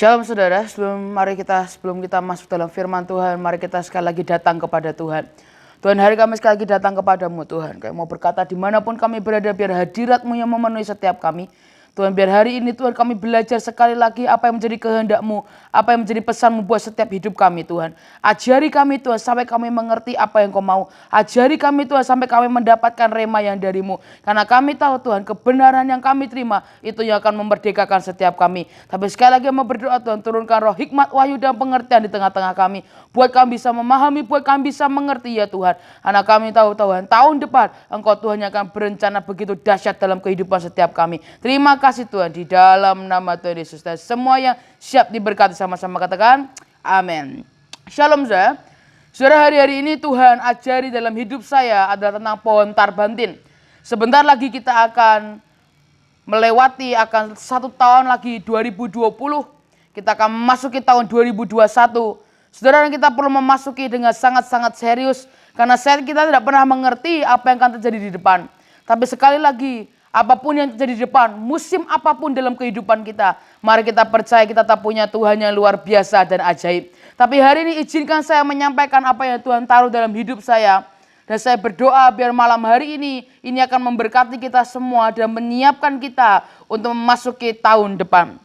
Shalom saudara, sebelum kita masuk dalam firman Tuhan, mari kita sekali lagi datang kepada Tuhan. Tuhan, hari kami sekali lagi datang kepadamu Tuhan. Kami mau berkata dimanapun kami berada, biar hadirat-Mu yang memenuhi setiap kami. Tuhan, biar hari ini Tuhan kami belajar sekali lagi apa yang menjadi kehendak-Mu, apa yang menjadi pesan-Mu buat setiap hidup kami Tuhan. Ajari kami Tuhan sampai kami mengerti apa yang Kau mau. Ajari kami Tuhan sampai kami mendapatkan rema yang dari-Mu. Karena kami tahu Tuhan kebenaran yang kami terima itu yang akan memerdekakan setiap kami. Tapi sekali lagi mau berdoa Tuhan, turunkan roh hikmat, wahyu dan pengertian di tengah-tengah kami. Buat kami bisa memahami, buat kami bisa mengerti ya Tuhan. Karena kami tahu Tuhan tahun depan Engkau Tuhan yang akan berencana begitu dahsyat dalam kehidupan setiap kami. Terima kasih Tuhan di dalam nama Tuhan Yesus. Dan semua yang siap diberkati sama-sama katakan amin. Shalom saudara. Saudara, hari-hari ini Tuhan ajari dalam hidup saya adalah tentang pohon tarbantin. Sebentar lagi kita akan melewati akan 1 tahun lagi 2020. Kita akan memasuki tahun 2021. Saudara, kita perlu memasuki dengan sangat-sangat serius. Karena kita tidak pernah mengerti apa yang akan terjadi di depan. Tapi sekali lagi, apapun yang terjadi di depan, musim apapun dalam kehidupan kita, mari kita percaya kita tak punya Tuhan yang luar biasa dan ajaib. Tapi hari ini izinkan saya menyampaikan apa yang Tuhan taruh dalam hidup saya. Dan saya berdoa biar malam hari ini akan memberkati kita semua dan menyiapkan kita untuk memasuki tahun depan.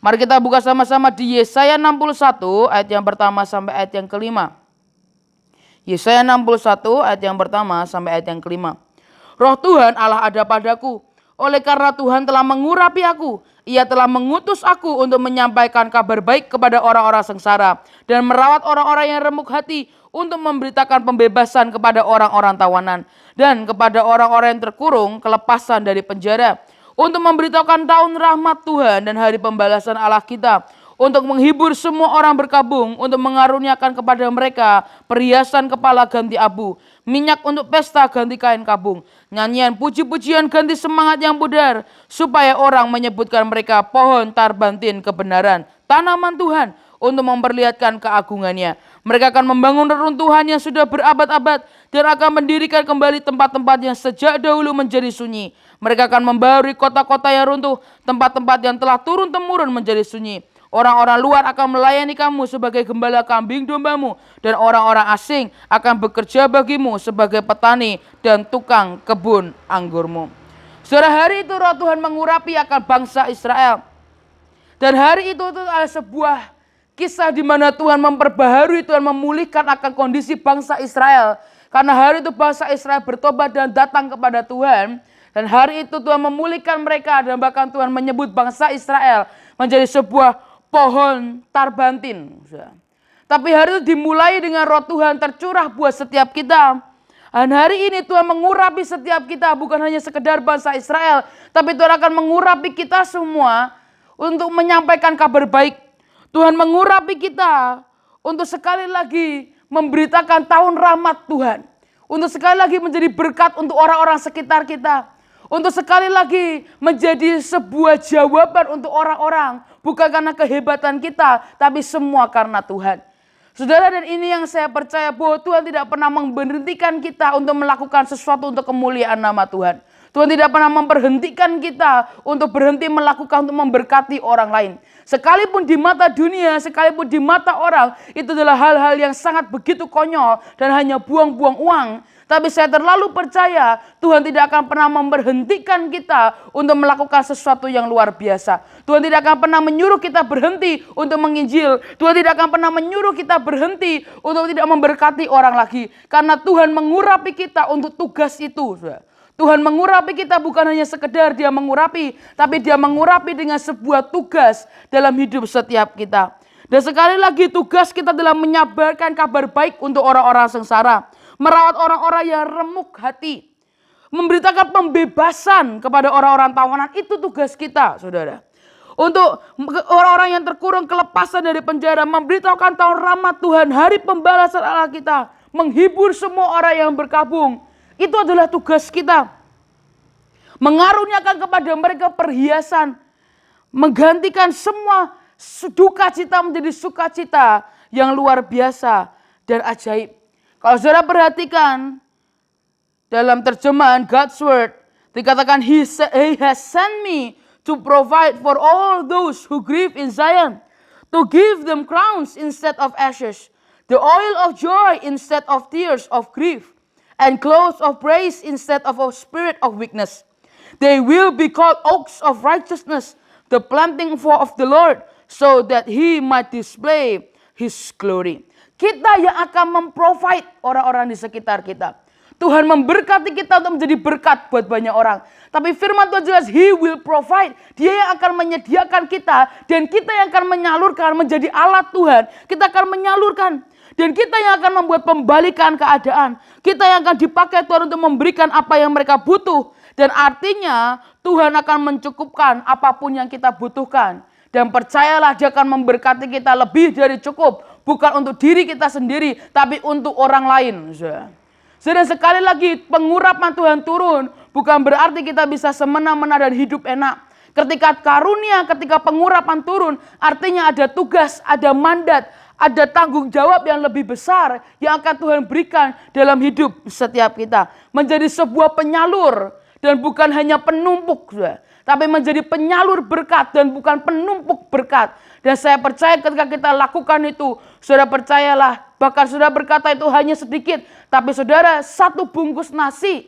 Mari kita buka sama-sama di Yesaya 61 ayat yang pertama sampai ayat yang kelima. Yesaya 61 ayat yang pertama sampai ayat yang kelima. Roh Tuhan Allah ada padaku, oleh karena Tuhan telah mengurapi aku. Ia telah mengutus aku untuk menyampaikan kabar baik kepada orang-orang sengsara dan merawat orang-orang yang remuk hati, untuk memberitakan pembebasan kepada orang-orang tawanan dan kepada orang-orang yang terkurung kelepasan dari penjara, untuk memberitakan tahun rahmat Tuhan dan hari pembalasan Allah kita, untuk menghibur semua orang berkabung, untuk mengaruniakan kepada mereka perhiasan kepala ganti abu, minyak untuk pesta ganti kain kabung, nyanyian puji-pujian ganti semangat yang pudar, supaya orang menyebutkan mereka pohon tarbantin kebenaran, tanaman Tuhan, untuk memperlihatkan keagungannya. Mereka akan membangun reruntuhan yang sudah berabad-abad dan akan mendirikan kembali tempat-tempat yang sejak dahulu menjadi sunyi. Mereka akan membaharui kota-kota yang runtuh, tempat-tempat yang telah turun-temurun menjadi sunyi. Orang-orang luar akan melayani kamu sebagai gembala kambing dombamu, dan orang-orang asing akan bekerja bagimu sebagai petani dan tukang kebun anggurmu. Saudara, hari itu Roh Tuhan mengurapi akan bangsa Israel. Dan hari itu adalah sebuah kisah di mana Tuhan memperbaharui, Tuhan memulihkan akan kondisi bangsa Israel. Karena hari itu bangsa Israel bertobat dan datang kepada Tuhan. Dan hari itu Tuhan memulihkan mereka, dan bahkan Tuhan menyebut bangsa Israel menjadi sebuah pohon tarbantin. Tapi hari itu dimulai dengan Roh Tuhan tercurah buat setiap kita. Dan hari ini Tuhan mengurapi setiap kita, bukan hanya sekedar bangsa Israel, tapi Tuhan akan mengurapi kita semua untuk menyampaikan kabar baik. Tuhan mengurapi kita untuk sekali lagi memberitakan tahun rahmat Tuhan. Untuk sekali lagi menjadi berkat untuk orang-orang sekitar kita. Untuk sekali lagi menjadi sebuah jawaban untuk orang-orang. Bukan karena kehebatan kita, tapi semua karena Tuhan. Saudara, dan ini yang saya percaya bahwa Tuhan tidak pernah memberhentikan kita untuk melakukan sesuatu untuk kemuliaan nama Tuhan. Tuhan tidak pernah memberhentikan kita untuk berhenti melakukan untuk memberkati orang lain. Sekalipun di mata dunia, sekalipun di mata orang, itu adalah hal-hal yang sangat begitu konyol dan hanya buang-buang uang. Tapi saya terlalu percaya Tuhan tidak akan pernah memberhentikan kita untuk melakukan sesuatu yang luar biasa. Tuhan tidak akan pernah menyuruh kita berhenti untuk menginjil. Tuhan tidak akan pernah menyuruh kita berhenti untuk tidak memberkati orang lagi. Karena Tuhan mengurapi kita untuk tugas itu. Tuhan mengurapi kita bukan hanya sekedar dia mengurapi, tapi dia mengurapi dengan sebuah tugas dalam hidup setiap kita. Dan sekali lagi tugas kita adalah menyabarkan kabar baik untuk orang-orang sengsara. Merawat orang-orang yang remuk hati. Memberitakan pembebasan kepada orang-orang tawanan, itu tugas kita saudara. Untuk orang-orang yang terkurung kelepasan dari penjara, memberitakan tahun rahmat Tuhan, hari pembalasan Allah kita. Menghibur semua orang yang berkabung. Itu adalah tugas kita. Mengaruniakan kepada mereka perhiasan. Menggantikan semua duka cita menjadi sukacita yang luar biasa dan ajaib. Kalau saudara perhatikan dalam terjemahan God's Word, dikatakan He has sent me to provide for all those who grieve in Zion, To give them crowns instead of ashes, the oil of joy instead of tears of grief, and clothes of praise instead of a spirit of weakness. They will be called oaks of righteousness, the planting of the Lord, so that he might display his glory. Kita yang akan memprovide orang-orang di sekitar kita. Tuhan memberkati kita untuk menjadi berkat buat banyak orang. Tapi firman Tuhan jelas, He will provide. Dia yang akan menyediakan kita. Dan kita yang akan menyalurkan menjadi alat Tuhan. Kita akan menyalurkan. Dan kita yang akan membuat pembalikan keadaan. Kita yang akan dipakai Tuhan untuk memberikan apa yang mereka butuh. Dan artinya Tuhan akan mencukupkan apapun yang kita butuhkan. Dan percayalah Dia akan memberkati kita lebih dari cukup. Bukan untuk diri kita sendiri, tapi untuk orang lain. Dan sekali lagi pengurapan Tuhan turun bukan berarti kita bisa semena-mena dan hidup enak. Ketika karunia, ketika pengurapan turun, artinya ada tugas, ada mandat, ada tanggung jawab yang lebih besar yang akan Tuhan berikan dalam hidup setiap kita. Menjadi sebuah penyalur dan bukan hanya penumpuk, tapi menjadi penyalur berkat dan bukan penumpuk berkat. Dan saya percaya ketika kita lakukan itu, saudara percayalah, bahkan saudara berkata itu hanya sedikit, tapi saudara satu bungkus nasi,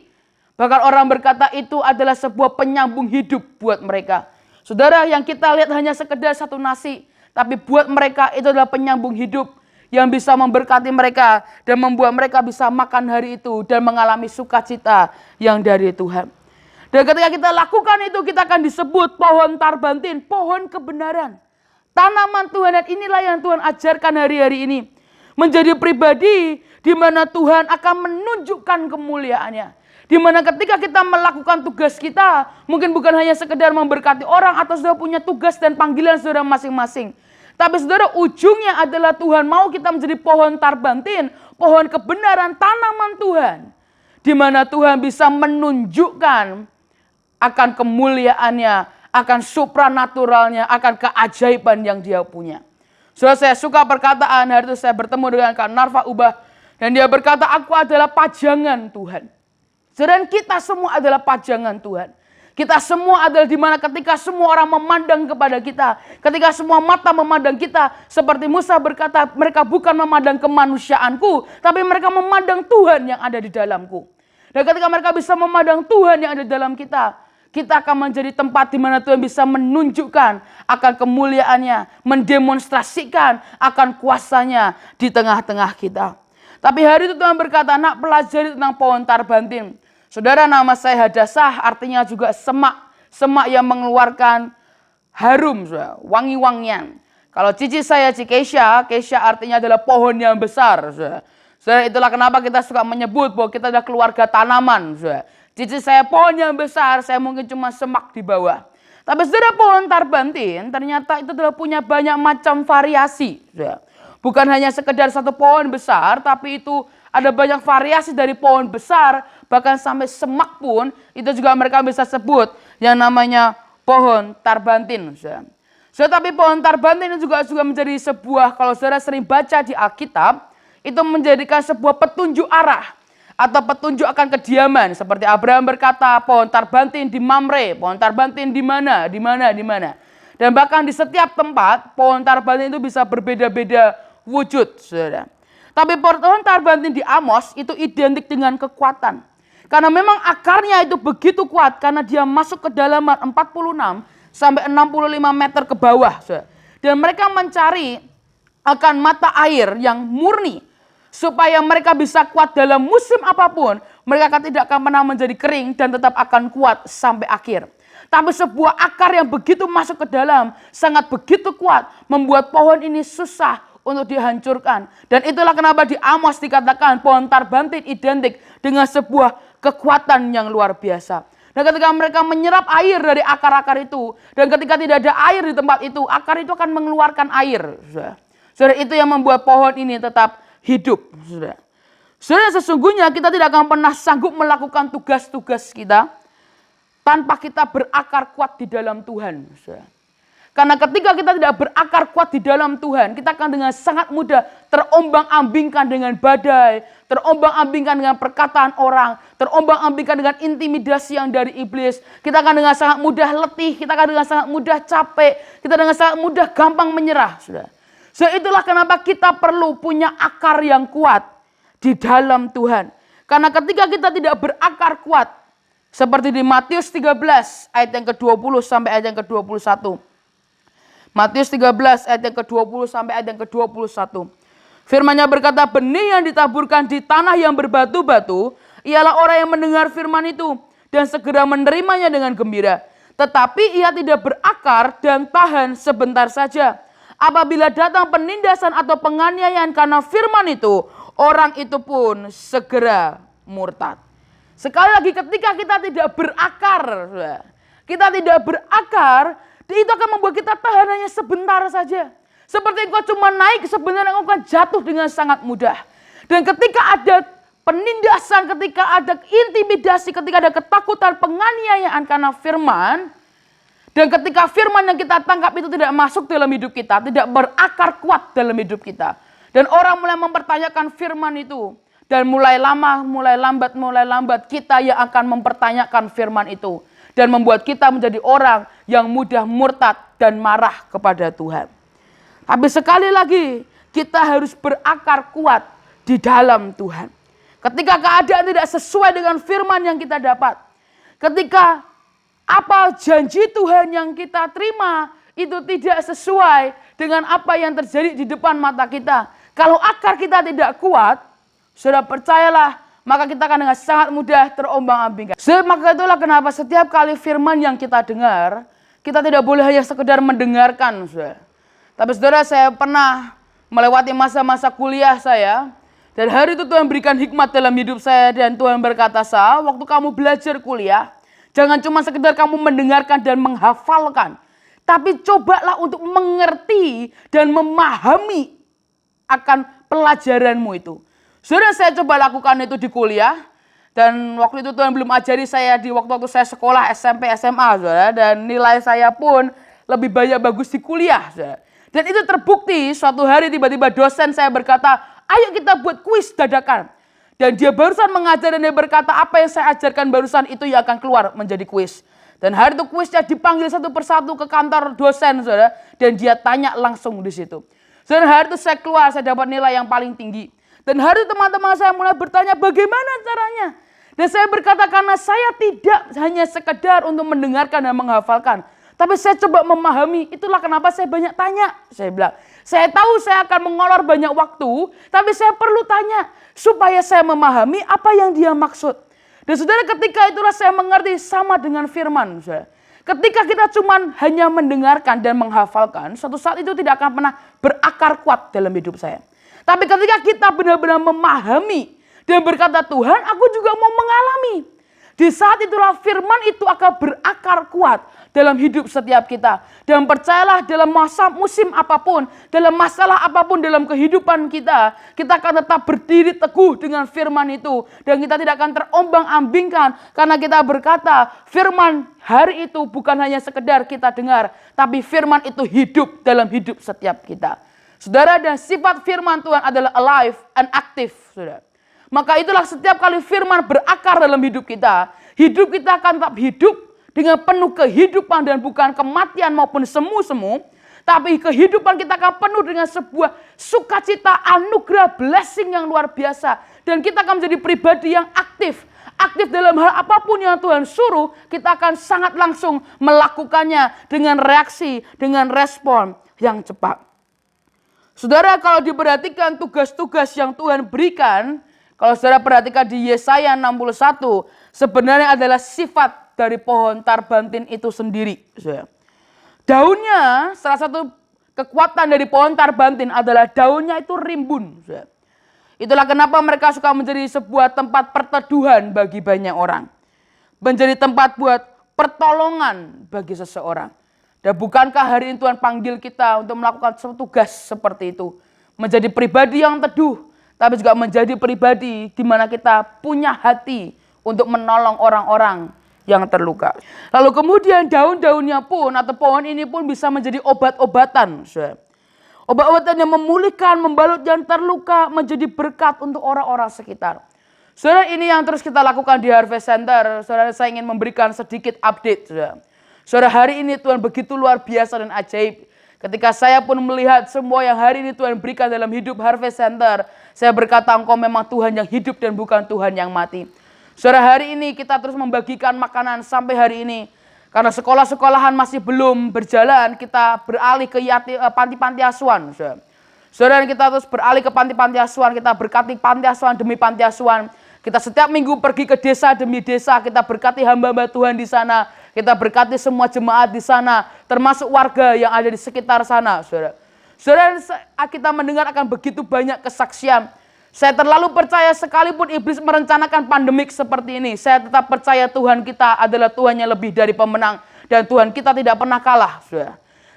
bahkan orang berkata itu adalah sebuah penyambung hidup buat mereka. Saudara, yang kita lihat hanya sekedar satu nasi, tapi buat mereka itu adalah penyambung hidup yang bisa memberkati mereka dan membuat mereka bisa makan hari itu dan mengalami sukacita yang dari Tuhan. Dan ketika kita lakukan itu, kita akan disebut pohon tarbantin, pohon kebenaran. Tanaman Tuhan, dan inilah yang Tuhan ajarkan hari-hari ini. Menjadi pribadi di mana Tuhan akan menunjukkan kemuliaannya. Di mana ketika kita melakukan tugas kita, mungkin bukan hanya sekedar memberkati orang atau saudara punya tugas dan panggilan saudara masing-masing. Tapi saudara, ujungnya adalah Tuhan mau kita menjadi pohon tarbantin, pohon kebenaran, tanaman Tuhan. Di mana Tuhan bisa menunjukkan akan kemuliaannya, akan supranaturalnya, akan keajaiban yang Dia punya. Saudara, saya suka perkataan hari itu saya bertemu dengan Kak Narva Ubah. Dan dia berkata, aku adalah pajangan Tuhan. Dan kita semua adalah pajangan Tuhan. Kita semua adalah di mana ketika semua orang memandang kepada kita. Ketika semua mata memandang kita. Seperti Musa berkata, mereka bukan memandang kemanusiaanku, tapi mereka memandang Tuhan yang ada di dalamku. Dan ketika mereka bisa memandang Tuhan yang ada di dalam kita, kita akan menjadi tempat di mana Tuhan bisa menunjukkan akan kemuliaannya, mendemonstrasikan akan kuasanya di tengah-tengah kita. Tapi hari itu Tuhan berkata, nak pelajari tentang pohon tarbantin. Saudara, nama saya Hadassah, artinya juga semak. Semak yang mengeluarkan harum, wangi-wangian. Kalau cici saya Keisha artinya adalah pohon yang besar. Saudara, itulah kenapa kita suka menyebut bahwa kita adalah keluarga tanaman. Cici saya pohon yang besar, saya mungkin cuma semak di bawah. Tapi saudara, pohon tarbantin ternyata itu adalah punya banyak macam variasi. Bukan hanya sekedar satu pohon besar, tapi itu ada banyak variasi dari pohon besar, bahkan sampai semak pun itu juga mereka bisa sebut yang namanya pohon tarbantin. Tapi pohon tarbantin ini juga menjadi sebuah, kalau saudara sering baca di Alkitab, itu menjadikan sebuah petunjuk arah. Atau petunjuk akan kediaman. Seperti Abraham berkata, pohon tarbantin di Mamre, pohon tarbantin di mana. Dan bahkan di setiap tempat, pohon tarbantin itu bisa berbeda-beda wujud. Saudara. Tapi pohon tarbantin di Amos itu identik dengan kekuatan. Karena memang akarnya itu begitu kuat, karena dia masuk ke dalaman 46 sampai 65 meter ke bawah. Saudara. Dan mereka mencari akan mata air yang murni. Supaya mereka bisa kuat dalam musim apapun. Mereka tidak akan pernah menjadi kering dan tetap akan kuat sampai akhir. Tapi sebuah akar yang begitu masuk ke dalam. Sangat begitu kuat. Membuat pohon ini susah untuk dihancurkan. Dan itulah kenapa di Amos dikatakan pohon tarbantin identik dengan sebuah kekuatan yang luar biasa. Dan ketika mereka menyerap air dari akar-akar itu. Dan ketika tidak ada air di tempat itu. Akar itu akan mengeluarkan air. Saudara, itu yang membuat pohon ini tetap hidup. Saudara, sesungguhnya kita tidak akan pernah sanggup melakukan tugas-tugas kita tanpa kita berakar kuat di dalam Tuhan. Saudara. Karena ketika kita tidak berakar kuat di dalam Tuhan, kita akan dengan sangat mudah terombang-ambingkan dengan badai, terombang-ambingkan dengan perkataan orang, terombang-ambingkan dengan intimidasi yang dari iblis. Kita akan dengan sangat mudah letih, kita akan dengan sangat mudah capek, kita dengan sangat mudah gampang menyerah. Saudara. So itulah kenapa kita perlu punya akar yang kuat di dalam Tuhan. Karena ketika kita tidak berakar kuat, seperti di Matius 13 ayat yang ke-20 sampai ayat yang ke-21. Matius 13 ayat yang ke-20 sampai ayat yang ke-21. Firman-Nya berkata, benih yang ditaburkan di tanah yang berbatu-batu ialah orang yang mendengar firman itu dan segera menerimanya dengan gembira. Tetapi ia tidak berakar dan tahan sebentar saja. Apabila datang penindasan atau penganiayaan karena firman itu, orang itu pun segera murtad. Sekali lagi, ketika kita tidak berakar, kita tidak berakar, itu akan membuat kita tahan hanya sebentar saja. Seperti engkau cuma naik, sebenarnya engkau akan jatuh dengan sangat mudah. Dan ketika ada penindasan, ketika ada intimidasi, ketika ada ketakutan, penganiayaan karena firman, dan ketika firman yang kita tangkap itu tidak masuk dalam hidup kita, tidak berakar kuat dalam hidup kita, dan orang mulai mempertanyakan firman itu, dan mulai lambat kita yang akan mempertanyakan firman itu, dan membuat kita menjadi orang yang mudah murtad dan marah kepada Tuhan. Tapi sekali lagi, kita harus berakar kuat di dalam Tuhan. Ketika keadaan tidak sesuai dengan firman yang kita dapat, ketika apa janji Tuhan yang kita terima itu tidak sesuai dengan apa yang terjadi di depan mata kita, kalau akar kita tidak kuat, sudah percayalah, maka kita akan dengan sangat mudah terombang-ambingkan. Maka itulah kenapa setiap kali firman yang kita dengar, kita tidak boleh hanya sekedar mendengarkan, saudara. Tapi saudara, saya pernah melewati masa-masa kuliah saya, dan hari itu Tuhan berikan hikmat dalam hidup saya, dan Tuhan berkata, Sa, waktu kamu belajar kuliah, jangan cuma sekedar kamu mendengarkan dan menghafalkan, tapi cobalah untuk mengerti dan memahami akan pelajaranmu itu. Saudara, saya coba lakukan itu di kuliah, dan waktu itu Tuhan belum ajari saya di waktu saya sekolah SMP, SMA, saudara, dan nilai saya pun lebih banyak bagus di kuliah, saudara. Dan itu terbukti suatu hari tiba-tiba dosen saya berkata, ayo kita buat kuis dadakan. Dan dia barusan mengajar dan dia berkata, apa yang saya ajarkan barusan itu yang akan keluar menjadi kuis. Dan hari itu kuisnya dipanggil satu persatu ke kantor dosen, saudara. Dan dia tanya langsung di situ. Dan hari itu saya keluar, saya dapat nilai yang paling tinggi. Dan hari itu teman-teman saya mulai bertanya, bagaimana caranya? Dan saya berkata, karena saya tidak hanya sekedar untuk mendengarkan dan menghafalkan, tapi saya coba memahami, itulah kenapa saya banyak tanya. Saya bilang, saya tahu saya akan mengolor banyak waktu, tapi saya perlu tanya supaya saya memahami apa yang dia maksud. Dan saudara, ketika itulah saya mengerti sama dengan firman. Saudara. Ketika kita cuma hanya mendengarkan dan menghafalkan, suatu saat itu tidak akan pernah berakar kuat dalam hidup saya. Tapi ketika kita benar-benar memahami dan berkata, Tuhan, aku juga mau mengalami. Di saat itulah firman itu akan berakar kuat dalam hidup setiap kita. Dan percayalah, dalam masa musim apapun, dalam masalah apapun dalam kehidupan kita, kita akan tetap berdiri teguh dengan firman itu. Dan kita tidak akan terombang-ambingkan karena kita berkata, firman hari itu bukan hanya sekedar kita dengar, tapi firman itu hidup dalam hidup setiap kita. Saudara, dan sifat firman Tuhan adalah alive and active, saudara. Maka itulah setiap kali firman berakar dalam hidup kita akan tetap hidup dengan penuh kehidupan dan bukan kematian maupun semu-semu. Tapi kehidupan kita akan penuh dengan sebuah sukacita, anugerah, blessing yang luar biasa. Dan kita akan menjadi pribadi yang aktif. Aktif dalam hal apapun yang Tuhan suruh, kita akan sangat langsung melakukannya dengan reaksi, dengan respon yang cepat. Saudara, kalau diperhatikan tugas-tugas yang Tuhan berikan, kalau saudara perhatikan di Yesaya 61, sebenarnya adalah sifat dari pohon tarbantin itu sendiri. Daunnya, salah satu kekuatan dari pohon tarbantin adalah daunnya itu rimbun. Itulah kenapa mereka suka menjadi sebuah tempat perteduhan bagi banyak orang. Menjadi tempat buat pertolongan bagi seseorang. Dan bukankah hari ini Tuhan panggil kita untuk melakukan tugas seperti itu. Menjadi pribadi yang teduh. Tapi juga menjadi pribadi di mana kita punya hati untuk menolong orang-orang yang terluka. Lalu kemudian daun-daunnya pun atau pohon ini pun bisa menjadi obat-obatan. Obat-obatan yang memulihkan, membalut yang terluka, menjadi berkat untuk orang-orang sekitar. Saudara, ini yang terus kita lakukan di Harvest Center. Saudara, saya ingin memberikan sedikit update. Saudara, hari ini Tuhan begitu luar biasa dan ajaib. Ketika saya pun melihat semua yang hari ini Tuhan berikan dalam hidup Harvest Center, saya berkata Engkau memang Tuhan yang hidup dan bukan Tuhan yang mati. Saudara, hari ini kita terus membagikan makanan sampai hari ini. Karena sekolah-sekolahan masih belum berjalan, kita beralih ke panti-panti asuhan. Saudara, kita terus beralih ke panti-panti asuhan, kita berkati panti asuhan demi panti asuhan. Kita setiap minggu pergi ke desa demi desa, kita berkati hamba-hamba Tuhan di sana. Kita berkati semua jemaat di sana, termasuk warga yang ada di sekitar sana. Saudara, kita mendengar akan begitu banyak kesaksian. Saya terlalu percaya sekalipun iblis merencanakan pandemik seperti ini, saya tetap percaya Tuhan kita adalah Tuhan yang lebih dari pemenang. Dan Tuhan kita tidak pernah kalah.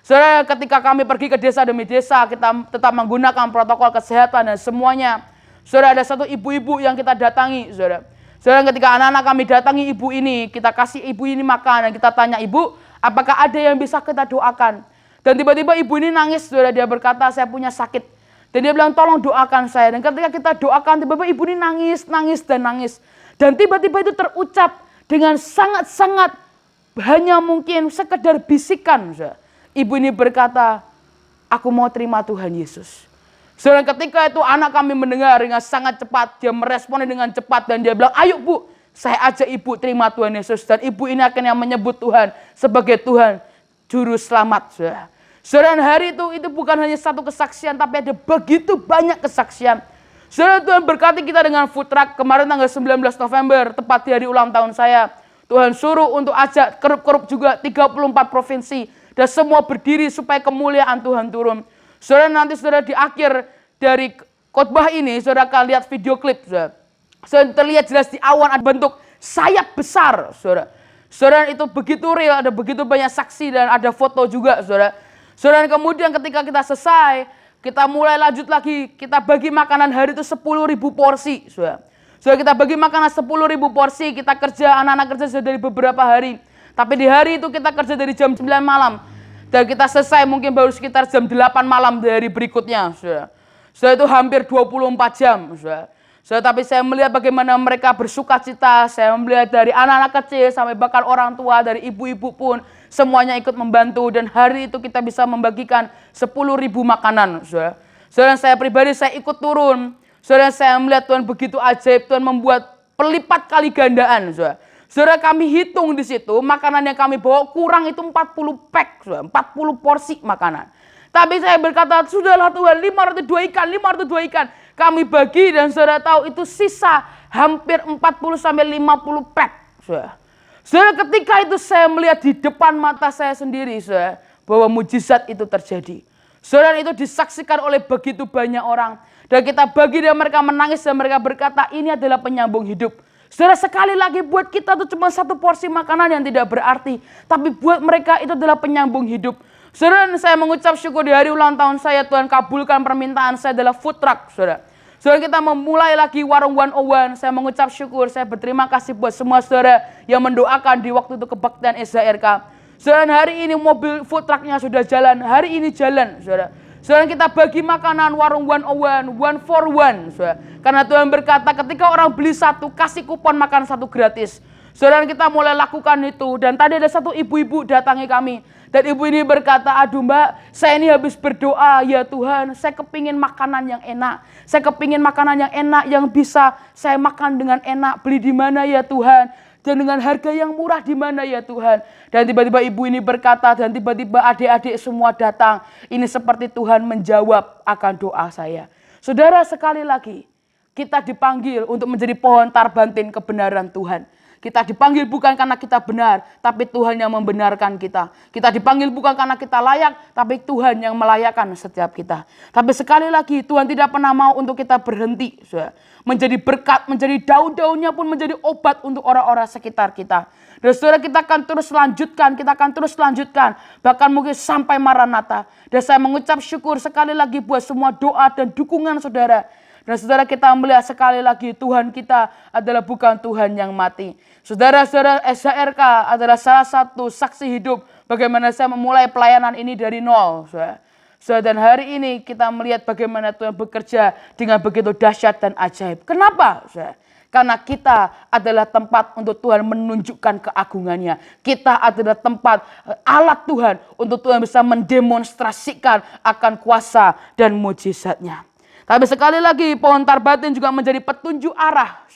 Saudara, ketika kami pergi ke desa demi desa, kita tetap menggunakan protokol kesehatan dan semuanya. Saudara, ada satu ibu-ibu yang kita datangi. Saudara, ketika anak-anak kami datangi ibu ini, kita kasih ibu ini makan. Dan kita tanya, ibu, apakah ada yang bisa kita doakan? Dan tiba-tiba ibu ini nangis. Saudara, dia berkata, saya punya sakit. Dan dia bilang, tolong doakan saya. Dan ketika kita doakan, tiba-tiba ibu ini nangis. Dan tiba-tiba itu terucap dengan sangat-sangat hanya mungkin sekedar bisikan. Ibu ini berkata, aku mau terima Tuhan Yesus. Saudara, ketika itu anak kami mendengar dengan sangat cepat. Dia meresponnya dengan cepat dan dia bilang, ayo bu, saya ajak ibu terima Tuhan Yesus. Dan ibu ini akan yang menyebut Tuhan sebagai Tuhan Juru Selamat. Saudara, hari itu bukan hanya satu kesaksian, tapi ada begitu banyak kesaksian. Saudara, Tuhan berkati kita dengan food truck. Kemarin tanggal 19 November, tepat di hari ulang tahun saya. Tuhan suruh untuk ajak kerup-kerup juga 34 provinsi. Dan semua berdiri supaya kemuliaan Tuhan turun. Saudara, nanti saudara di akhir dari khotbah ini, saudara akan lihat video klip. Saudara terlihat jelas di awan ada bentuk sayap besar. Saudara, itu begitu real, ada begitu banyak saksi dan ada foto juga. Saudara, kemudian ketika kita selesai, kita mulai lanjut lagi. Kita bagi makanan hari itu 10.000 porsi. Saudara, kita bagi makanan 10.000 porsi. Kita kerja, anak-anak kerja sudah dari beberapa hari. Tapi di hari itu kita kerja dari jam 9 malam. Dan kita selesai mungkin baru sekitar jam 8 malam dari berikutnya. Saudara, itu hampir 24 jam. Tapi saya melihat bagaimana mereka bersuka cita. Saya melihat dari anak-anak kecil sampai bahkan orang tua, dari ibu-ibu pun. Semuanya ikut membantu dan hari itu kita bisa membagikan 10.000 makanan. Saudara, saya pribadi saya ikut turun. Saudara, saya melihat Tuhan begitu ajaib. Tuhan membuat pelipat kali gandaan. Saudara, kami hitung di situ makanan yang kami bawa kurang itu 40 pack, 40 porsi makanan. Tapi saya berkata, sudahlah Tuhan, 502 ikan. Kami bagi dan saudara tahu itu sisa hampir 40 sampai 50 pack. Saudara, ketika itu saya melihat di depan mata saya sendiri, saudara, bahwa mujizat itu terjadi. Saudara, itu disaksikan oleh begitu banyak orang. Dan kita bagi dan mereka menangis dan mereka berkata, ini adalah penyambung hidup. Saudara, sekali lagi buat kita itu cuma satu porsi makanan yang tidak berarti. Tapi buat mereka itu adalah penyambung hidup. Saudara, saya mengucap syukur di hari ulang tahun saya, Tuhan kabulkan permintaan saya adalah food truck, saudara. Saudara, kita memulai lagi Warung 101. Saya mengucap syukur, saya berterima kasih buat semua saudara yang mendoakan di waktu itu kebaktian SHRK. Saudara, hari ini mobil food trucknya sudah jalan, hari ini jalan, saudara. Saudara, kita bagi makanan Warung 101, 1 for 1, saudara. Karena Tuhan berkata ketika orang beli satu, kasih kupon makan satu gratis. Saudara, kita mulai lakukan itu dan tadi ada satu ibu-ibu datangi kami. Dan ibu ini berkata, aduh mbak, saya ini habis berdoa, ya Tuhan, saya kepingin makanan yang enak. Saya kepingin makanan yang enak, yang bisa saya makan dengan enak. Beli di mana ya Tuhan? Dan dengan harga yang murah di mana ya Tuhan? Dan tiba-tiba ibu ini berkata, dan tiba-tiba adik-adik semua datang. Ini seperti Tuhan menjawab akan doa saya. Saudara, sekali lagi, kita dipanggil untuk menjadi pohon tarbantin kebenaran Tuhan. Kita dipanggil bukan karena kita benar, tapi Tuhan yang membenarkan kita. Kita dipanggil bukan karena kita layak, tapi Tuhan yang melayakkan setiap kita. Tapi sekali lagi, Tuhan tidak pernah mau untuk kita berhenti. Menjadi berkat, menjadi daun-daunnya pun menjadi obat untuk orang-orang sekitar kita. Dan saudara, kita akan terus lanjutkan. Bahkan mungkin sampai Maranatha. Dan saya mengucap syukur sekali lagi buat semua doa dan dukungan saudara. Dan saudara, kita melihat sekali lagi Tuhan kita adalah bukan Tuhan yang mati. Saudara-saudara, SHRK adalah salah satu saksi hidup bagaimana saya memulai pelayanan ini dari nol. Dan hari ini kita melihat bagaimana Tuhan bekerja dengan begitu dahsyat dan ajaib. Kenapa? Karena kita adalah tempat untuk Tuhan menunjukkan keagungannya. Kita adalah tempat alat Tuhan untuk Tuhan bisa mendemonstrasikan akan kuasa dan mujizatnya. Tapi sekali lagi pohon tarbatin juga menjadi petunjuk arah.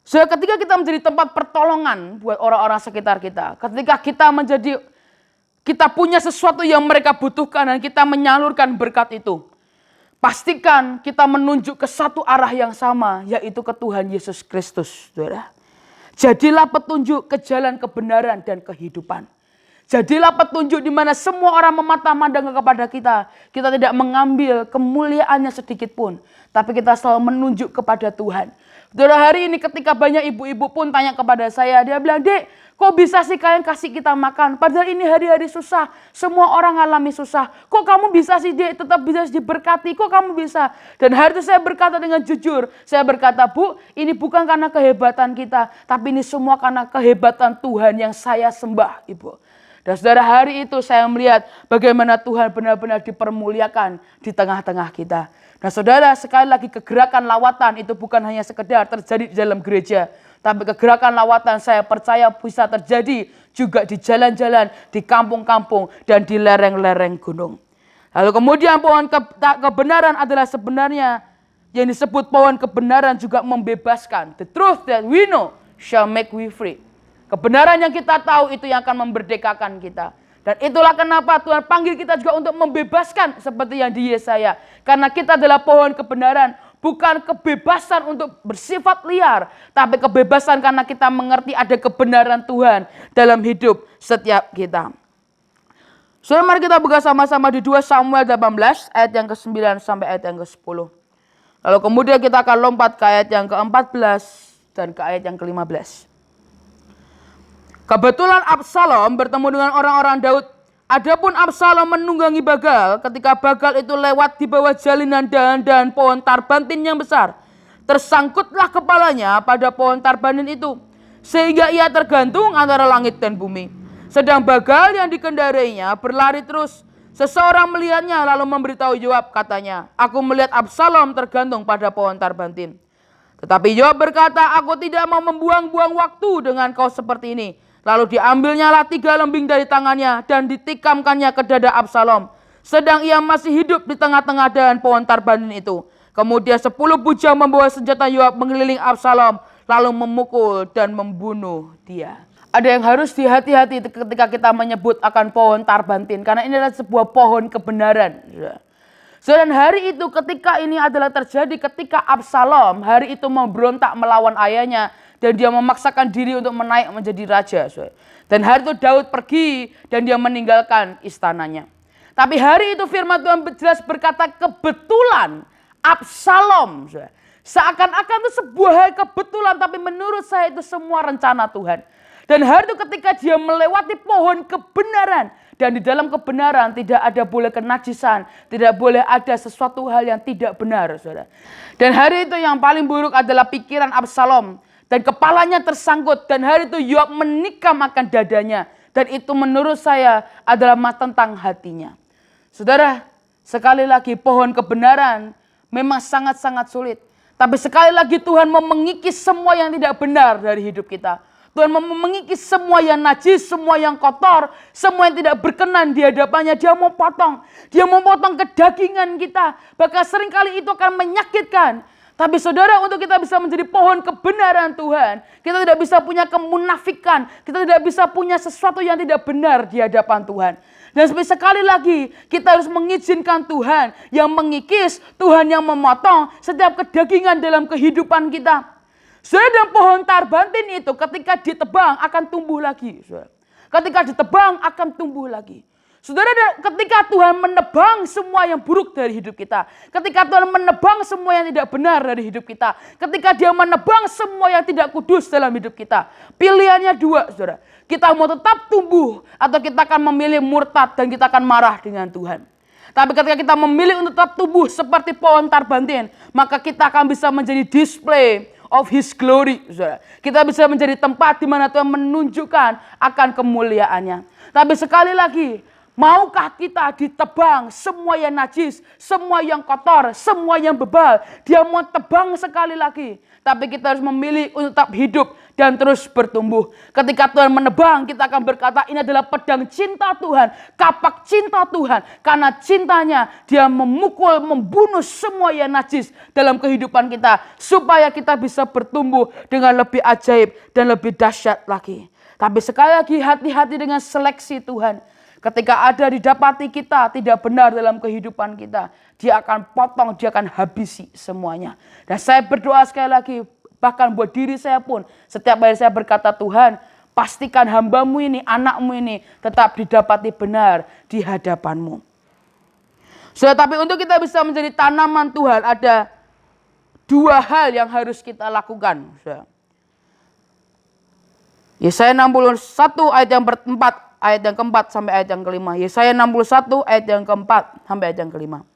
Ketika kita menjadi tempat pertolongan buat orang-orang sekitar kita. Ketika kita punya sesuatu yang mereka butuhkan dan kita menyalurkan berkat itu. Pastikan kita menunjuk ke satu arah yang sama, yaitu ke Tuhan Yesus Kristus. Saudara. Jadilah petunjuk ke jalan kebenaran dan kehidupan. Jadilah petunjuk di mana semua orang memandang kepada kita. Kita tidak mengambil kemuliaannya sedikit pun. Tapi kita selalu menunjuk kepada Tuhan. Saudara, hari ini ketika banyak ibu-ibu pun tanya kepada saya. Dia bilang, "Dek, kok bisa sih kalian kasih kita makan? Padahal ini hari-hari susah. Semua orang alami susah. Kok kamu bisa sih, Dek, tetap bisa diberkati? Kok kamu bisa?" Dan hari itu saya berkata dengan jujur. Saya berkata, "Bu, ini bukan karena kehebatan kita. Tapi ini semua karena kehebatan Tuhan yang saya sembah, Ibu." Dan saudara, hari itu saya melihat bagaimana Tuhan benar-benar dipermuliakan di tengah-tengah kita. Nah saudara, sekali lagi kegerakan lawatan itu bukan hanya sekedar terjadi di dalam gereja. Tapi kegerakan lawatan saya percaya bisa terjadi juga di jalan-jalan, di kampung-kampung, dan di lereng-lereng gunung. Lalu kemudian pohon kebenaran adalah sebenarnya yang disebut pohon kebenaran juga membebaskan. The truth that we know shall make we free. Kebenaran yang kita tahu itu yang akan memerdekakan kita. Dan itulah kenapa Tuhan panggil kita juga untuk membebaskan seperti yang di Yesaya. Karena kita adalah pohon kebenaran. Bukan kebebasan untuk bersifat liar. Tapi kebebasan karena kita mengerti ada kebenaran Tuhan dalam hidup setiap kita. Saudara, mari kita buka sama-sama di 2 Samuel 18 ayat yang ke-9 sampai ayat yang ke-10. Lalu kemudian kita akan lompat ke ayat yang ke-14 dan ke ayat yang ke-15. Kebetulan Absalom bertemu dengan orang-orang Daud. Adapun Absalom menunggangi Bagal. Ketika Bagal itu lewat di bawah jalinan dahan-dahan pohon tarbantin yang besar. Tersangkutlah kepalanya pada pohon tarbantin itu. Sehingga ia tergantung antara langit dan bumi. Sedang Bagal yang dikendarainya berlari terus. Seseorang melihatnya lalu memberitahu Yoab, katanya, "Aku melihat Absalom tergantung pada pohon tarbantin." Tetapi Yoab berkata, "Aku tidak mau membuang-buang waktu dengan kau seperti ini." Lalu diambilnyalah 3 lembing dari tangannya dan ditikamkannya ke dada Absalom. Sedang ia masih hidup di tengah-tengah dahan pohon tarbantin itu. Kemudian 10 bujang membawa senjata Yoab mengelilingi Absalom. Lalu memukul dan membunuh dia. Ada yang harus dihati-hati ketika kita menyebut akan pohon tarbantin. Karena ini adalah sebuah pohon kebenaran. Dan hari itu ketika ini adalah terjadi ketika Absalom hari itu memberontak melawan ayahnya. Dan dia memaksakan diri untuk menaik menjadi raja. Dan hari itu Daud pergi dan dia meninggalkan istananya. Tapi hari itu firman Tuhan jelas berkata kebetulan Absalom. Seakan-akan itu sebuah hal kebetulan, tapi menurut saya itu semua rencana Tuhan. Dan hari itu ketika dia melewati pohon kebenaran. Dan di dalam kebenaran tidak ada boleh kenajisan. Tidak boleh ada sesuatu hal yang tidak benar. Saudara. Dan hari itu yang paling buruk adalah pikiran Absalom. Dan kepalanya tersangkut. Dan hari itu Yoab menikam akan dadanya. Dan itu menurut saya adalah tentang hatinya. Saudara, sekali lagi pohon kebenaran memang sangat-sangat sulit. Tapi sekali lagi Tuhan mau mengikis semua yang tidak benar dari hidup kita. Tuhan mau mengikis semua yang najis, semua yang kotor, semua yang tidak berkenan di hadapannya. Dia mau potong. Dia mau potong kedagingan kita. Bahkan seringkali itu akan menyakitkan. Tapi saudara, untuk kita bisa menjadi pohon kebenaran Tuhan, kita tidak bisa punya kemunafikan, kita tidak bisa punya sesuatu yang tidak benar di hadapan Tuhan. Dan sekali lagi, kita harus mengizinkan Tuhan yang mengikis, Tuhan yang memotong setiap kedagingan dalam kehidupan kita. Sedang pohon tarbantin itu ketika ditebang akan tumbuh lagi. Ketika ditebang akan tumbuh lagi. Saudara, ketika Tuhan menebang semua yang buruk dari hidup kita. Ketika Tuhan menebang semua yang tidak benar dari hidup kita. Ketika dia menebang semua yang tidak kudus dalam hidup kita. Pilihannya 2, saudara. Kita mau tetap tumbuh atau kita akan memilih murtad dan kita akan marah dengan Tuhan. Tapi ketika kita memilih untuk tetap tumbuh seperti pohon tarbantin. Maka kita akan bisa menjadi display of His glory. Saudara. Kita bisa menjadi tempat di mana Tuhan menunjukkan akan kemuliaannya. Tapi sekali lagi, Maukah kita ditebang semua yang najis, semua yang kotor, semua yang bebal. Dia mau tebang sekali lagi. Tapi kita harus memilih untuk tetap hidup dan terus bertumbuh. Ketika Tuhan menebang, kita akan berkata ini adalah pedang cinta Tuhan, kapak cinta Tuhan. Karena cintanya dia memukul, membunuh semua yang najis dalam kehidupan kita. Supaya kita bisa bertumbuh dengan lebih ajaib dan lebih dahsyat lagi. Tapi sekali lagi hati-hati dengan seleksi Tuhan. Ketika ada didapati kita tidak benar dalam kehidupan kita, dia akan potong, dia akan habisi semuanya. Dan saya berdoa sekali lagi, bahkan buat diri saya pun, setiap hari saya berkata, Tuhan, pastikan hambamu ini, anakmu ini tetap didapati benar di hadapanmu. Tapi untuk kita bisa menjadi tanaman Tuhan, ada dua hal yang harus kita lakukan. Yesaya 61 ayat yang keempat, ayat yang keempat sampai ayat yang kelima. Yesaya 61 ayat yang keempat sampai ayat yang kelima.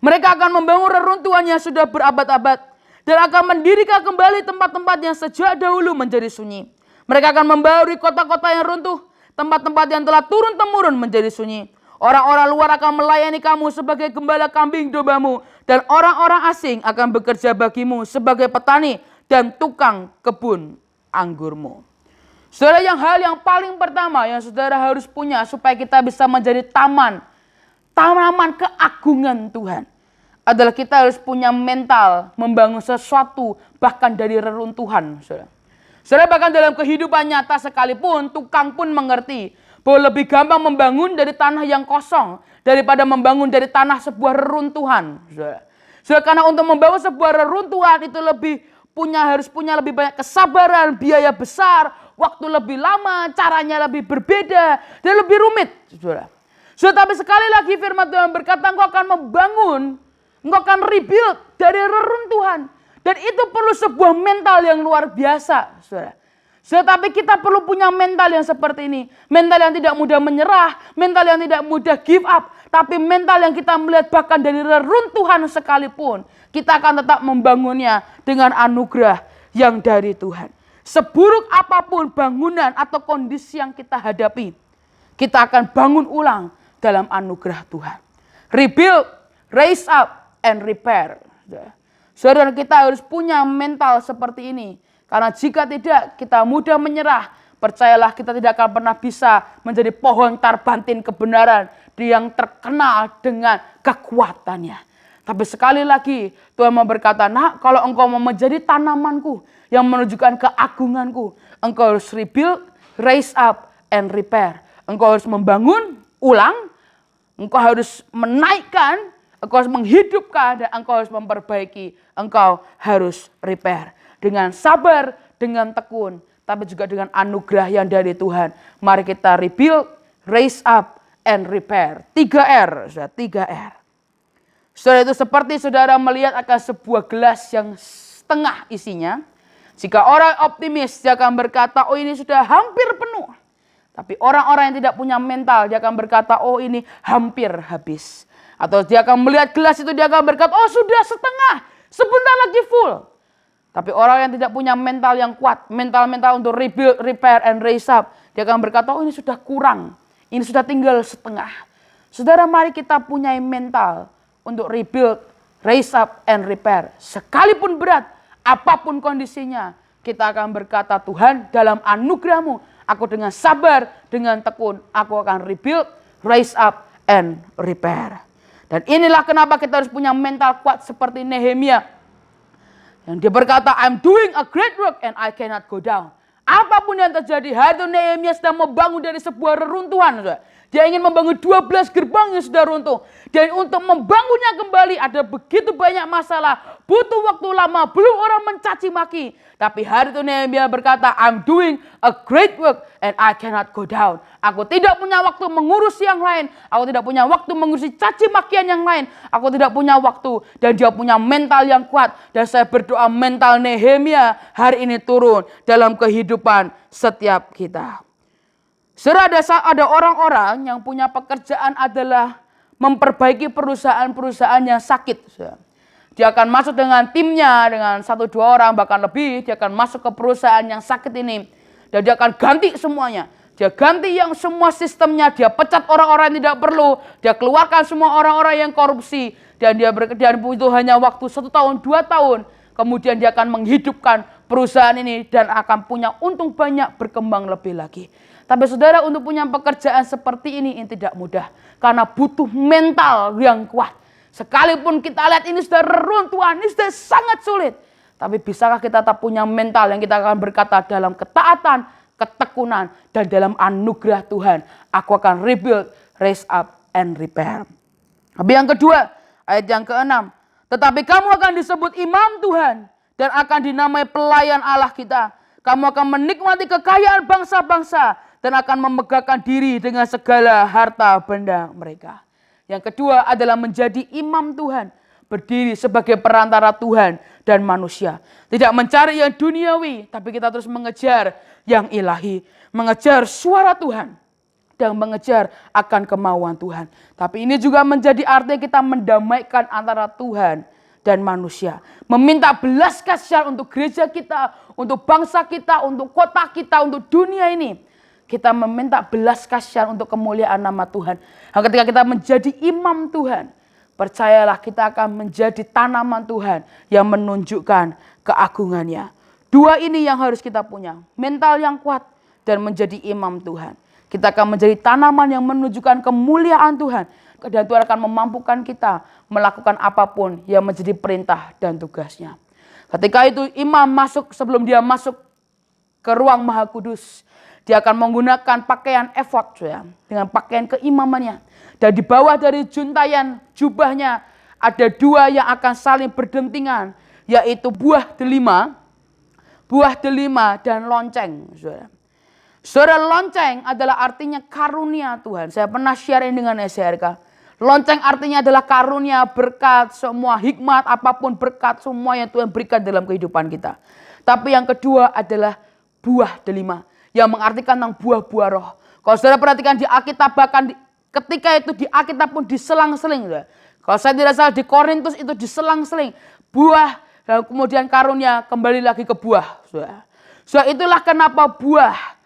Mereka akan membangun reruntuhan yang sudah berabad-abad dan akan mendirikan kembali tempat-tempat yang sejak dahulu menjadi sunyi. Mereka akan membaharui kota-kota yang runtuh, tempat-tempat yang telah turun-temurun menjadi sunyi. Orang-orang luar akan melayani kamu sebagai gembala kambing dombamu, dan orang-orang asing akan bekerja bagimu sebagai petani dan tukang kebun anggurmu. Saudara, hal yang paling pertama yang saudara harus punya supaya kita bisa menjadi tanaman keagungan Tuhan adalah kita harus punya mental membangun sesuatu bahkan dari reruntuhan. Saudara, bahkan dalam kehidupan nyata sekalipun tukang pun mengerti bahwa lebih gampang membangun dari tanah yang kosong daripada membangun dari tanah sebuah reruntuhan. Saudara, karena untuk membangun sebuah reruntuhan itu harus punya lebih banyak kesabaran, biaya besar, waktu lebih lama, caranya lebih berbeda, dan lebih rumit. Tapi sekali lagi firman Tuhan berkata, engkau akan membangun, engkau akan rebuild dari reruntuhan. Dan itu perlu sebuah mental yang luar biasa. Tapi kita perlu punya mental yang seperti ini. Mental yang tidak mudah menyerah, mental yang tidak mudah give up. Tapi mental yang kita melihat bahkan dari reruntuhan sekalipun, kita akan tetap membangunnya dengan anugerah yang dari Tuhan. Seburuk apapun bangunan atau kondisi yang kita hadapi, kita akan bangun ulang dalam anugerah Tuhan. Rebuild, raise up, and repair. Saudara, kita harus punya mental seperti ini. Karena jika tidak, kita mudah menyerah. Percayalah, kita tidak akan pernah bisa menjadi pohon tarbantin kebenaran yang terkenal dengan kekuatannya. Tapi sekali lagi Tuhan mau berkata, nah kalau engkau mau menjadi tanamanku yang menunjukkan keagunganku, engkau harus rebuild, raise up, and repair. Engkau harus membangun ulang, engkau harus menaikkan, engkau harus menghidupkan, dan engkau harus memperbaiki. Engkau harus repair. Dengan sabar, dengan tekun, tapi juga dengan anugerah yang dari Tuhan. Mari kita rebuild, raise up, and repair. 3R, 3R. Saudara, itu seperti saudara melihat akan sebuah gelas yang setengah isinya. Jika orang optimis, dia akan berkata, oh ini sudah hampir penuh. Tapi orang-orang yang tidak punya mental, dia akan berkata, oh ini hampir habis. Atau dia akan melihat gelas itu, dia akan berkata, oh sudah setengah, sebentar lagi full. Tapi orang yang tidak punya mental yang kuat, mental untuk rebuild, repair, and raise up, dia akan berkata, oh ini sudah kurang, ini sudah tinggal setengah. Saudara, mari kita punya mental untuk rebuild, raise up, and repair. Sekalipun berat, apapun kondisinya, kita akan berkata, Tuhan dalam anugerah-Mu, aku dengan sabar, dengan tekun, aku akan rebuild, raise up, and repair. Dan inilah kenapa kita harus punya mental kuat seperti Nehemia. Yang dia berkata, I'm doing a great work and I cannot go down. Apapun yang terjadi, hari itu Nehemia sedang membangun dari sebuah reruntuhan. Dia ingin membangun 12 gerbang yang sudah runtuh. Dan untuk membangunnya kembali ada begitu banyak masalah. Butuh waktu lama, belum orang mencaci maki. Tapi hari itu Nehemia berkata, I'm doing a great work and I cannot go down. Aku tidak punya waktu mengurusi yang lain. Aku tidak punya waktu mengurusi caci makian yang lain. Aku tidak punya waktu. Dan dia punya mental yang kuat. Dan saya berdoa mental Nehemia hari ini turun dalam kehidupan setiap kita. Ada orang-orang yang punya pekerjaan adalah memperbaiki perusahaan-perusahaan yang sakit. Dia akan masuk dengan timnya, dengan 1-2 orang bahkan lebih. Dia akan masuk ke perusahaan yang sakit ini. Dan dia akan ganti semuanya. Dia ganti yang semua sistemnya, dia pecat orang-orang yang tidak perlu, dia keluarkan semua orang-orang yang korupsi, dan dia itu hanya waktu 1 tahun, 2 tahun, kemudian dia akan menghidupkan perusahaan ini dan akan punya untung banyak, berkembang lebih lagi. Tapi saudara, untuk punya pekerjaan seperti ini tidak mudah, karena butuh mental yang kuat. Sekalipun kita lihat ini sudah reruntuhan, ini sudah sangat sulit. Tapi bisakah kita tetap punya mental yang kita akan berkata dalam ketaatan, ketekunan, dan dalam anugerah Tuhan, aku akan rebuild, raise up, and repair. Tapi yang kedua, ayat yang ke-6. Tetapi kamu akan disebut imam Tuhan dan akan dinamai pelayan Allah kita. Kamu akan menikmati kekayaan bangsa-bangsa dan akan memegahkan diri dengan segala harta benda mereka. Yang kedua adalah menjadi imam Tuhan. Berdiri sebagai perantara Tuhan dan manusia. Tidak mencari yang duniawi, tapi kita terus mengejar yang ilahi. Mengejar suara Tuhan dan mengejar akan kemauan Tuhan. Tapi ini juga menjadi artinya kita mendamaikan antara Tuhan dan manusia. Meminta belas kasihan untuk gereja kita, untuk bangsa kita, untuk kota kita, untuk dunia ini. Kita meminta belas kasihan untuk kemuliaan nama Tuhan. Dan ketika kita menjadi imam Tuhan, percayalah kita akan menjadi tanaman Tuhan yang menunjukkan keagungannya. Dua ini yang harus kita punya. Mental yang kuat dan menjadi imam Tuhan. Kita akan menjadi tanaman yang menunjukkan kemuliaan Tuhan. Dan Tuhan akan memampukan kita melakukan apapun yang menjadi perintah dan tugasnya. Ketika itu imam masuk, sebelum dia masuk ke ruang Maha Kudus, dia akan menggunakan pakaian efod ya, dengan pakaian keimamannya. Dan di bawah dari juntayan jubahnya ada 2 yang akan saling berdentingan, yaitu buah delima dan lonceng. Saudara, lonceng adalah artinya karunia Tuhan. Saya pernah sharing dengan SRK. Lonceng artinya adalah karunia, berkat, semua hikmat, apapun berkat, semua yang Tuhan berikan dalam kehidupan kita. Tapi yang kedua adalah buah delima, yang mengartikan tentang buah-buah roh. Kalau saudara perhatikan di Alkitab, bahkan ketika itu di Alkitab pun diselang-seling. Kalau saya tidak salah di Korintus itu diselang-seling. Buah dan kemudian karunia kembali lagi ke buah. So itulah kenapa buah.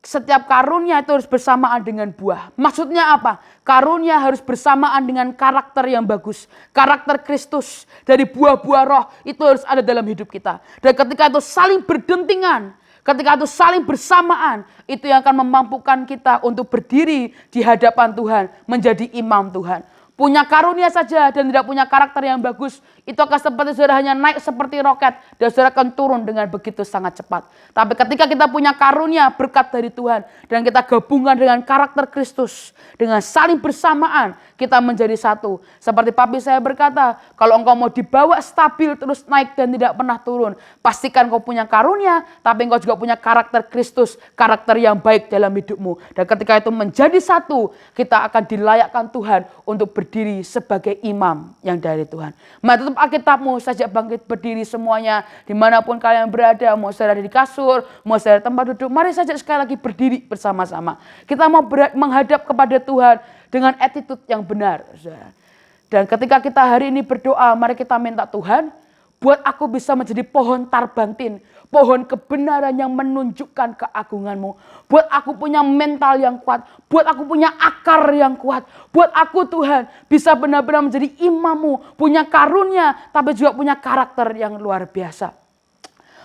Setiap karunia itu harus bersamaan dengan buah. Maksudnya apa? Karunia harus bersamaan dengan karakter yang bagus. Karakter Kristus dari buah-buah roh itu harus ada dalam hidup kita. Dan ketika itu saling berdentingan, ketika itu saling bersamaan, itu yang akan memampukan kita untuk berdiri di hadapan Tuhan, menjadi imam Tuhan. Punya karunia saja dan tidak punya karakter yang bagus, itu akan seperti saudara hanya naik seperti roket dan saudara akan turun dengan begitu sangat cepat. Tapi ketika kita punya karunia berkat dari Tuhan dan kita gabungan dengan karakter Kristus, dengan saling bersamaan, kita menjadi satu. Seperti papi saya berkata, kalau engkau mau dibawa stabil terus naik dan tidak pernah turun, pastikan kau punya karunia, tapi engkau juga punya karakter Kristus, karakter yang baik dalam hidupmu. Dan ketika itu menjadi satu, kita akan dilayakkan Tuhan untuk berdiri sebagai imam yang dari Tuhan. Mari tutup Alkitabmu, sajak bangkit berdiri semuanya. Dimanapun kalian berada, mau saudara di kasur, mau saudara tempat duduk, mari saja sekali lagi berdiri bersama-sama. Kita mau menghadap kepada Tuhan dengan attitude yang benar. Dan ketika kita hari ini berdoa, mari kita minta Tuhan, buat aku bisa menjadi pohon tarbantin, pohon kebenaran yang menunjukkan keagunganmu. Buat aku punya mental yang kuat, buat aku punya akar yang kuat. Buat aku Tuhan bisa benar-benar menjadi imammu, punya karunia, tapi juga punya karakter yang luar biasa.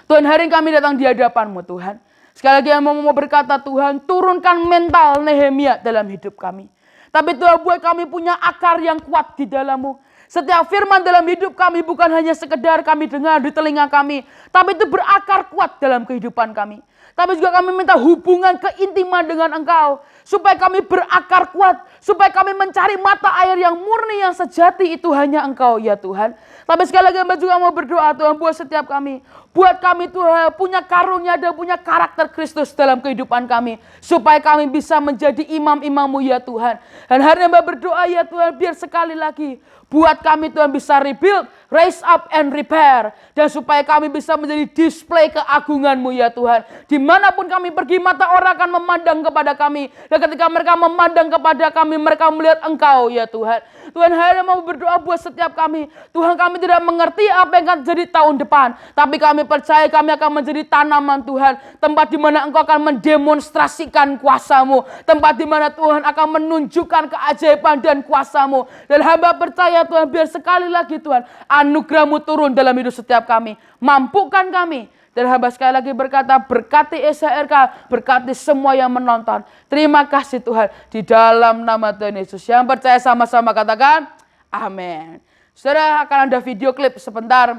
Tuhan, hari ini kami datang di hadapan-Mu Tuhan. Sekali lagi yang mau berkata, Tuhan turunkan mental Nehemia dalam hidup kami. Tapi Tuhan buat kami punya akar yang kuat di dalam-Mu. Setiap firman dalam hidup kami bukan hanya sekedar kami dengar di telinga kami, tapi itu berakar kuat dalam kehidupan kami. Tapi juga kami minta hubungan keintiman dengan Engkau, supaya kami berakar kuat, supaya kami mencari mata air yang murni, yang sejati, itu hanya Engkau ya Tuhan. Tapi sekali lagi hamba juga mau berdoa, Tuhan, buat setiap kami. Buat kami Tuhan punya karunia dan punya karakter Kristus dalam kehidupan kami, supaya kami bisa menjadi imam-imam-Mu ya Tuhan. Dan hari ini hamba berdoa ya Tuhan, biar sekali lagi buat kami Tuhan bisa rebuild, raise up and repair. Dan supaya kami bisa menjadi display keagungan-Mu ya Tuhan. Dimanapun kami pergi, mata orang akan memandang kepada kami. Dan ketika mereka memandang kepada kami, mereka melihat Engkau ya Tuhan. Tuhan, hari mau berdoa buat setiap kami. Tuhan, kami tidak mengerti apa yang akan terjadi tahun depan. Tapi kami percaya kami akan menjadi tanaman Tuhan. Tempat di mana Engkau akan mendemonstrasikan kuasa-Mu. Tempat di mana Tuhan akan menunjukkan keajaiban dan kuasa-Mu. Dan hamba percaya Tuhan, biar sekali lagi Tuhan, anugerah-Mu turun dalam hidup setiap kami. Mampukan kami. Dan hamba sekali lagi berkata, berkati SHRK, berkati semua yang menonton. Terima kasih Tuhan, di dalam nama Tuhan Yesus. Yang percaya sama-sama katakan, amin. Saudara, akan ada video klip sebentar.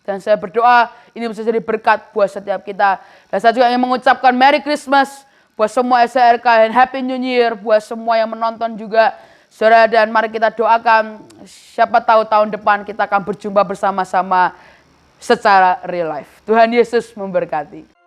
Dan saya berdoa ini bisa jadi berkat buat setiap kita. Dan saya juga ingin mengucapkan Merry Christmas buat semua SHRK dan Happy New Year buat semua yang menonton juga. Saudara, dan mari kita doakan, siapa tahu tahun depan kita akan berjumpa bersama-sama secara real life. Tuhan Yesus memberkati.